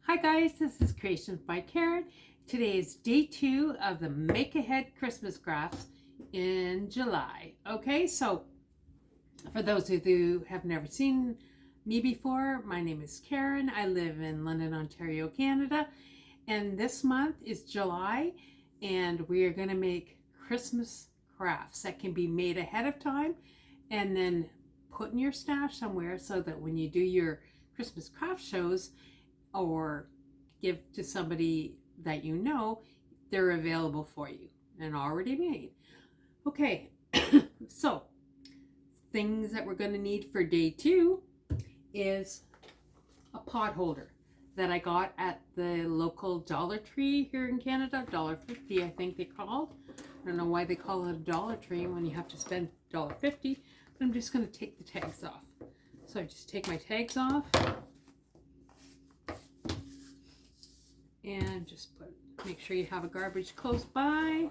Hi guys, this is Creations by Karen. Today is day 2 of the Make Ahead Christmas crafts in July. Okay, so for those of you who have never seen me before, my name is Karen. I live in London, Ontario, Canada, and this month is July, and we are going to make Christmas crafts that can be made ahead of time and then put in your stash somewhere so that when you do your Christmas craft shows or give to somebody that you know, they're available for you and already made. Okay, so things that we're going to need for day 2 is a pot holder that I got at the local Dollar Tree here in Canada. $1.50 I think they called. I don't know why they call it a Dollar Tree when you have to spend $1.50, but I'm just going to take the tags off. So I just take my tags off and just make sure you have a garbage close by.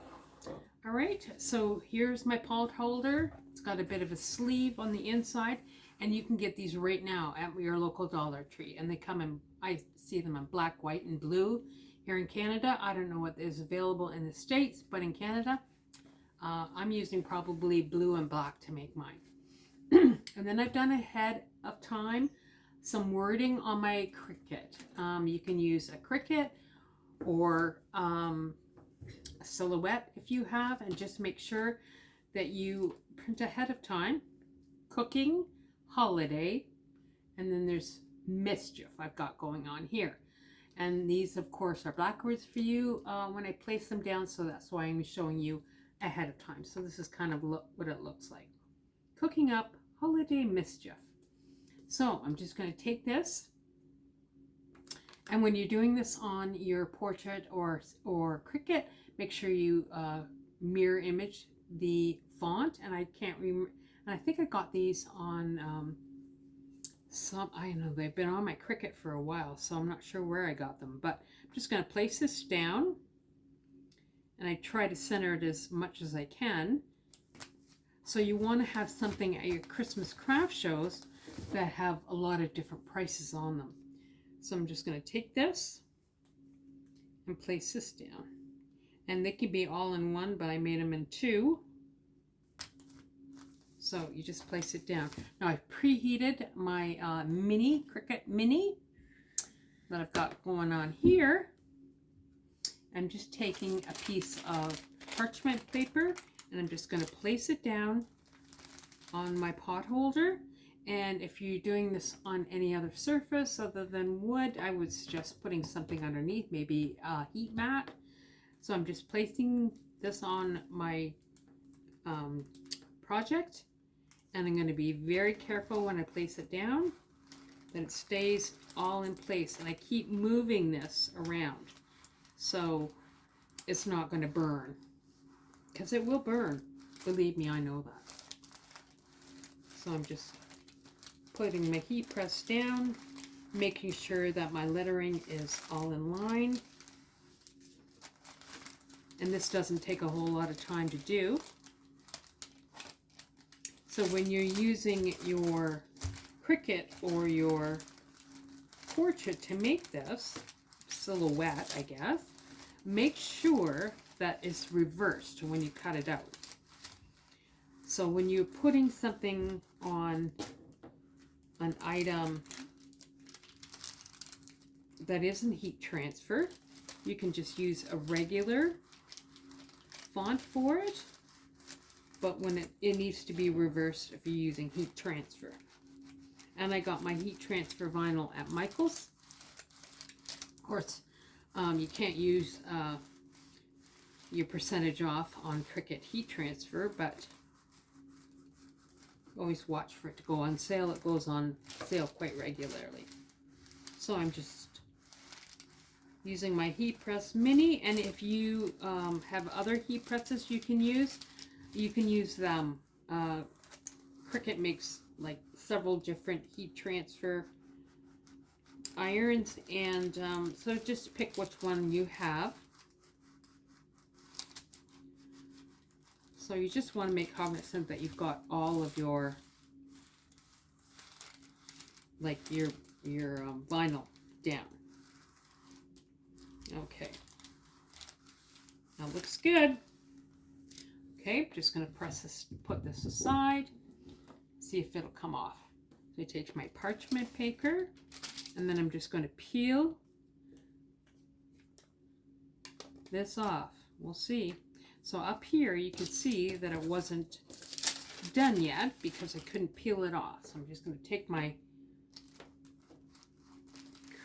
All right, so here's my pot holder. It's got a bit of a sleeve on the inside, and you can get these right now at your local Dollar Tree, and they come in, I see them in black, white, and blue here in Canada. I don't know what is available in the States, but in Canada I'm using probably blue and black to make mine. And then I've done ahead of time some wording on my Cricut. You can use a Cricut or a silhouette if you have, and just make sure that you print ahead of time. Cooking, holiday, and then there's mischief I've got going on here. And these of course are backwards for you when I place them down, so that's why I'm showing you ahead of time. So this is kind of what it looks like. Cooking up, holiday, mischief. So I'm just going to take this, and when you're doing this on your portrait or Cricut, make sure you mirror image the font. And I can't remember, and I think I got these on I know they've been on my Cricut for a while, so I'm not sure where I got them, but I'm just going to place this down, and I try to center it as much as I can. So you want to have something at your Christmas craft shows that have a lot of different prices on them. So I'm just going to take this and place this down. And they can be all in one, but I made them in 2. So you just place it down. Now I've preheated my Cricut Mini that I've got going on here. I'm just taking a piece of parchment paper, and I'm just going to place it down on my pot holder. And if you're doing this on any other surface other than wood, I would suggest putting something underneath, maybe a heat mat. So I'm just placing this on my project, and I'm going to be very careful when I place it down that it stays all in place. And I keep moving this around so it's not going to burn, because it will burn. Believe me, I know that. So I'm just putting my heat press down, making sure that my lettering is all in line. And this doesn't take a whole lot of time to do. So when you're using your Cricut or your portrait to make this silhouette, I guess, make sure that it's reversed when you cut it out. So when you're putting something on an item that isn't heat transfer, you can just use a regular font for it, but when it needs to be reversed if you're using heat transfer. And I got my heat transfer vinyl at Michael's. Of course, you can't use your percentage off on Cricut heat transfer, but always watch for it to go on sale. It goes on sale quite regularly. So I'm just using my heat press mini, and if you have other heat presses you can use them. Cricut makes like several different heat transfer irons, and so just pick which one you have. So you just want to make cognizant that you've got all of your vinyl down. Okay. That looks good. Okay, just going to press this, put this aside, see if it'll come off. So I take my parchment paper, and then I'm just going to peel this off. We'll see. So up here you can see that it wasn't done yet because I couldn't peel it off. So I'm just going to take my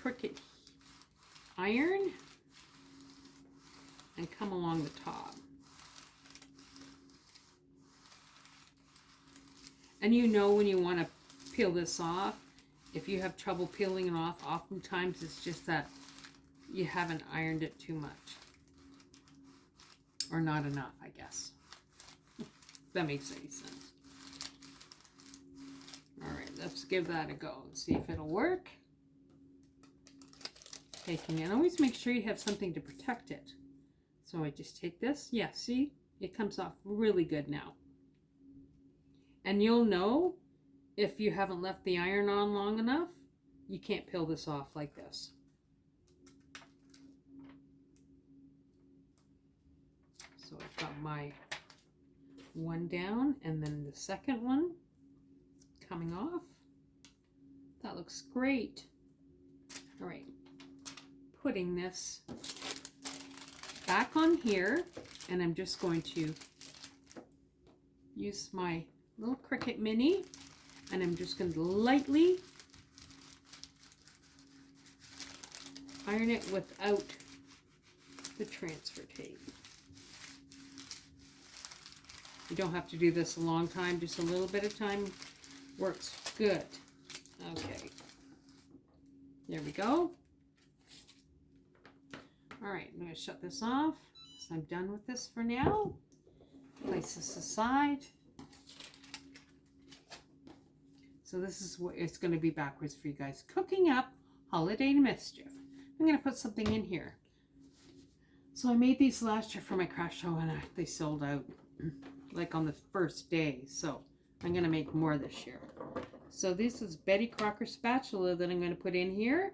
Cricut iron and come along the top. And you know when you want to peel this off, if you have trouble peeling it off, oftentimes it's just that you haven't ironed it too much. Or not enough, I guess. If that makes any sense. Alright, let's give that a go and see if it'll work. Taking it. Always make sure you have something to protect it. So I just take this. Yeah, see? It comes off really good now. And you'll know if you haven't left the iron on long enough, you can't peel this off like this. So I've got my one down and then the second one coming off. That looks great. All right, putting this back on here, and I'm just going to use my little Cricut Mini, and I'm just going to lightly iron it without the transfer tape. You don't have to do this a long time, just a little bit of time works good. Okay, there we go. All right, I'm going to shut this off. So I'm done with this for now. Place this aside. So this is what it's going to be backwards for you guys. Cooking up holiday mischief. I'm going to put something in here. So I made these last year for my craft show, and they sold out like on the first day. So I'm going to make more this year. So this is Betty Crocker spatula that I'm going to put in here.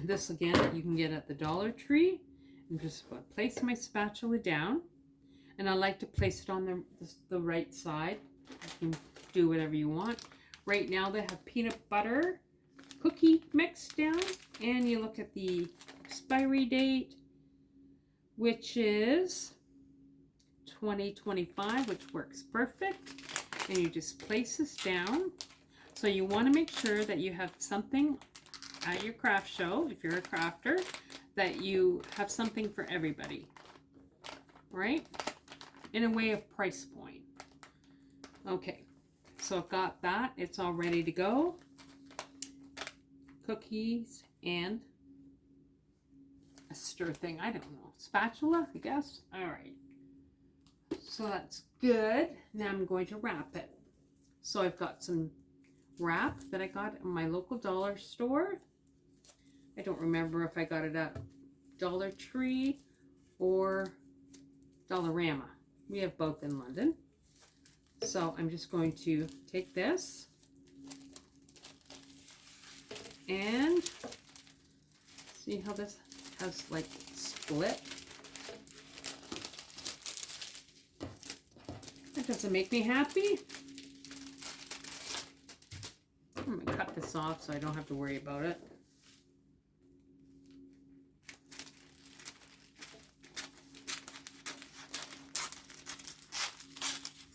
This again you can get at the Dollar Tree. I'm just going to place my spatula down, and I like to place it on the right side. You can do whatever you want. Right now they have peanut butter cookie mix down, and you look at the expiry date, which is 2025, which works perfect. And you just place this down. So you want to make sure that you have something at your craft show, if you're a crafter, that you have something for everybody, right? In a way of price point. Okay, so I've got that. It's all ready to go. Cookies and a stir thing. I don't know. Spatula, I guess. All right. So that's good. Now I'm going to wrap it. So I've got some wrap that I got in my local dollar store. I don't remember if I got it at Dollar Tree or Dollarama. We have both in London. So I'm just going to take this and see how this has like split. That doesn't make me happy. I'm going to cut this off so I don't have to worry about it.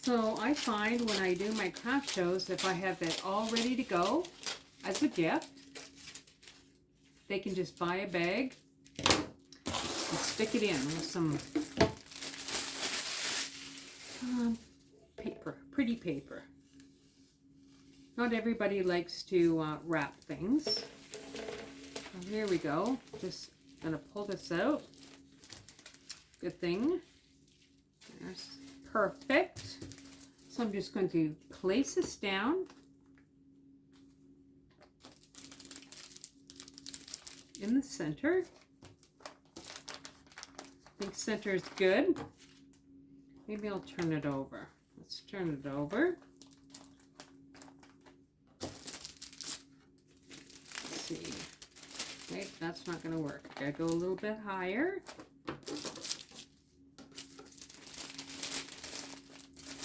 So I find when I do my craft shows, if I have it all ready to go as a gift, they can just buy a bag and stick it in with some paper, pretty paper. Not everybody likes to wrap things. So here we go. Just gonna pull this out. Good thing. There's perfect. So I'm just going to place this down in the center. I think center is good. Maybe I'll turn it over. Let's turn it over. Let's see. Okay, that's not going to work. I gotta go a little bit higher.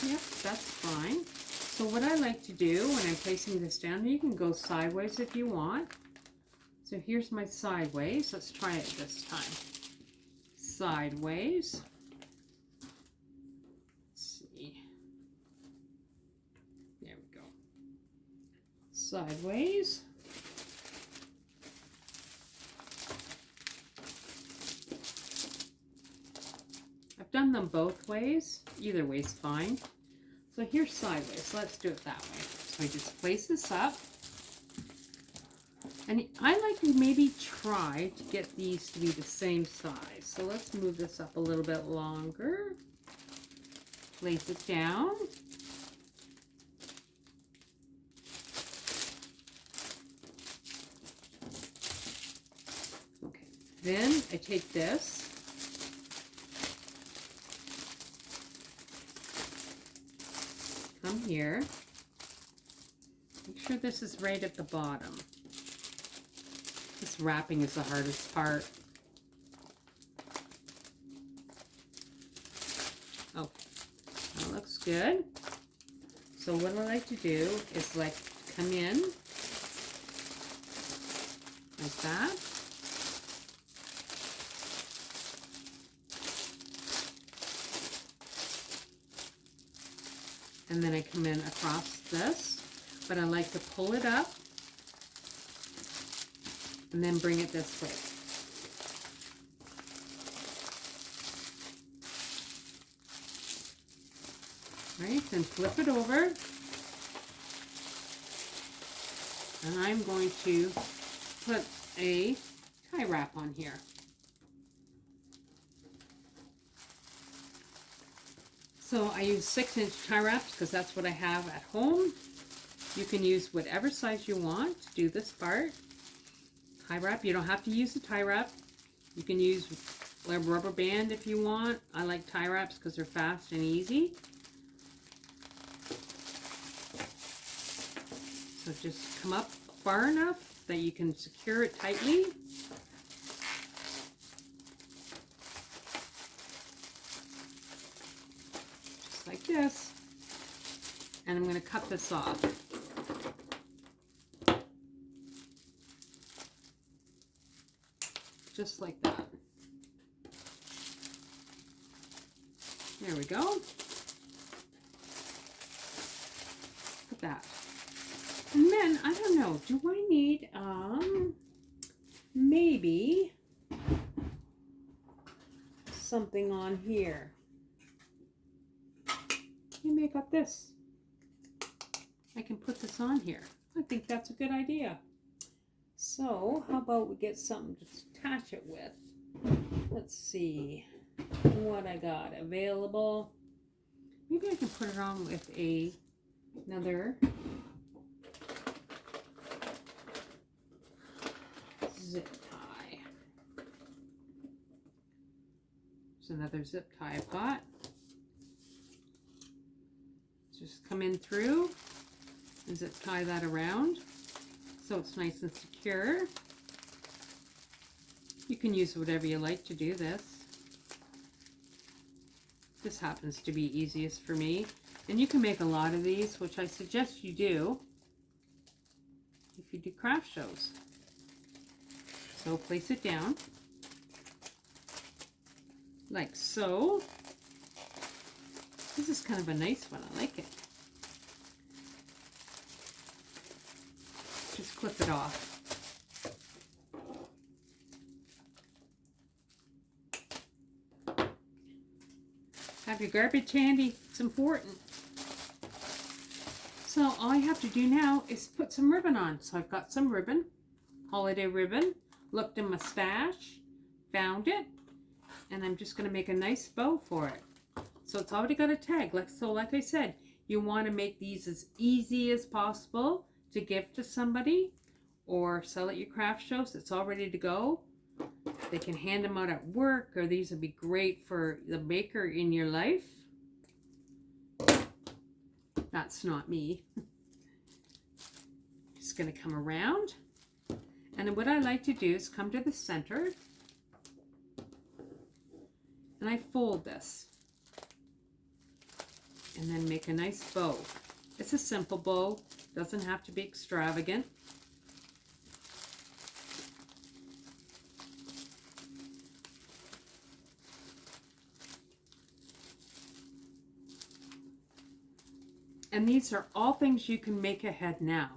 Yep, that's fine. So what I like to do when I'm placing this down, you can go sideways if you want. So here's my sideways. Let's try it this time. Sideways. Let's see. There we go. Sideways. I've done them both ways. Either way is fine. So here's sideways. Let's do it that way. So I just place this up. And I like to maybe try to get these to be the same size. So let's move this up a little bit longer. Place it down. Okay. Then I take this. Come here. Make sure this is right at the bottom. This wrapping is the hardest part. Okay, that looks good. So what I like to do is like come in like that. And then I come in across this, but I like to pull it up and then bring it this way. Right, then flip it over. And I'm going to put a tie wrap on here. So I use 6-inch tie wraps because that's what I have at home. You can use whatever size you want to do this part. Tie wrap, you don't have to use a tie wrap. You can use a rubber band if you want. I like tie wraps because they're fast and easy. So just come up far enough that you can secure it tightly. Just like this. And I'm going to cut this off. Just like that. There we go. Look at that. And then, I don't know, do I need, maybe something on here? Maybe I got this. I can put this on here. I think that's a good idea. So, how about we get something to attach it with? Let's see what I got available. Maybe I can put it on with another zip tie. There's another zip tie I've got. Just come in through and zip tie that around so it's nice and secure. You can use whatever you like to do this. This happens to be easiest for me. And you can make a lot of these, which I suggest you do if you do craft shows. So place it down like so. This is kind of a nice one. I like it. Just clip it off. Have your garbage handy. It's important. So all I have to do now is put some ribbon on. So I've got some ribbon, holiday ribbon. Looked in my stash, found it, and I'm just going to make a nice bow for it. So it's already got a tag. Like I said, you want to make these as easy as possible to give to somebody or sell at your craft shows. It's all ready to go. They can hand them out at work, or these would be great for the baker in your life. That's not me. Just going to come around. And then what I like to do is come to the center and I fold this and then make a nice bow. It's a simple bow, doesn't have to be extravagant. And these are all things you can make ahead now.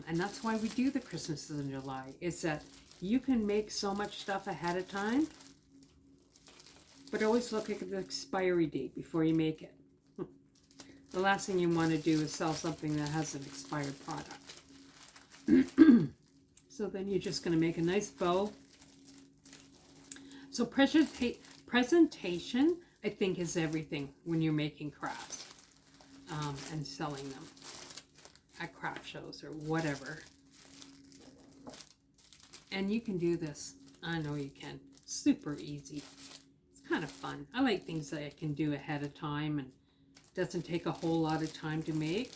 And that's why we do the Christmases in July, is that you can make so much stuff ahead of time, but always look at the expiry date before you make it. The last thing you want to do is sell something that has an expired product. So then you're just going to make a nice bow. So presentation, I think, is everything when you're making crafts. And selling them at craft shows or whatever. And you can do this. I know you can. Super easy. It's kind of fun. I like things that I can do ahead of time and doesn't take a whole lot of time to make.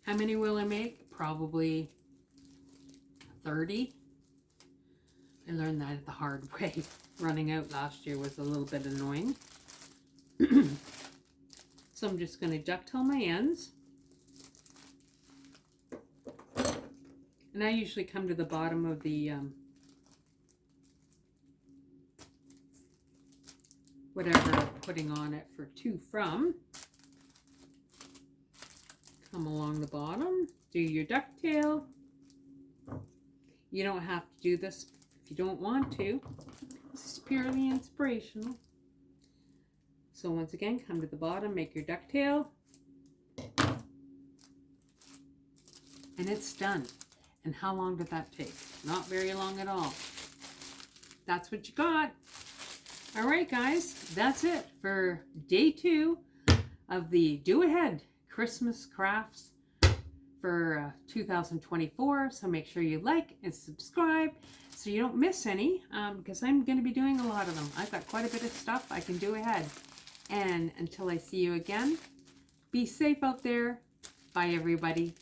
How many will I make? Probably 30. I learned that the hard way. Running out last year was a little bit annoying. So I'm just going to ducktail my ends. And I usually come to the bottom of the whatever I'm putting on it for to from. Come along the bottom, do your ducktail. You don't have to do this if you don't want to. This is purely inspirational. So once again, come to the bottom, make your ducktail, and it's done. And how long did that take? Not very long at all. That's what you got. All right, guys, that's it for day 2 of the Do Ahead Christmas crafts for 2024. So make sure you like and subscribe so you don't miss any, because I'm going to be doing a lot of them. I've got quite a bit of stuff I can do ahead. And until I see you again, be safe out there. Bye, everybody.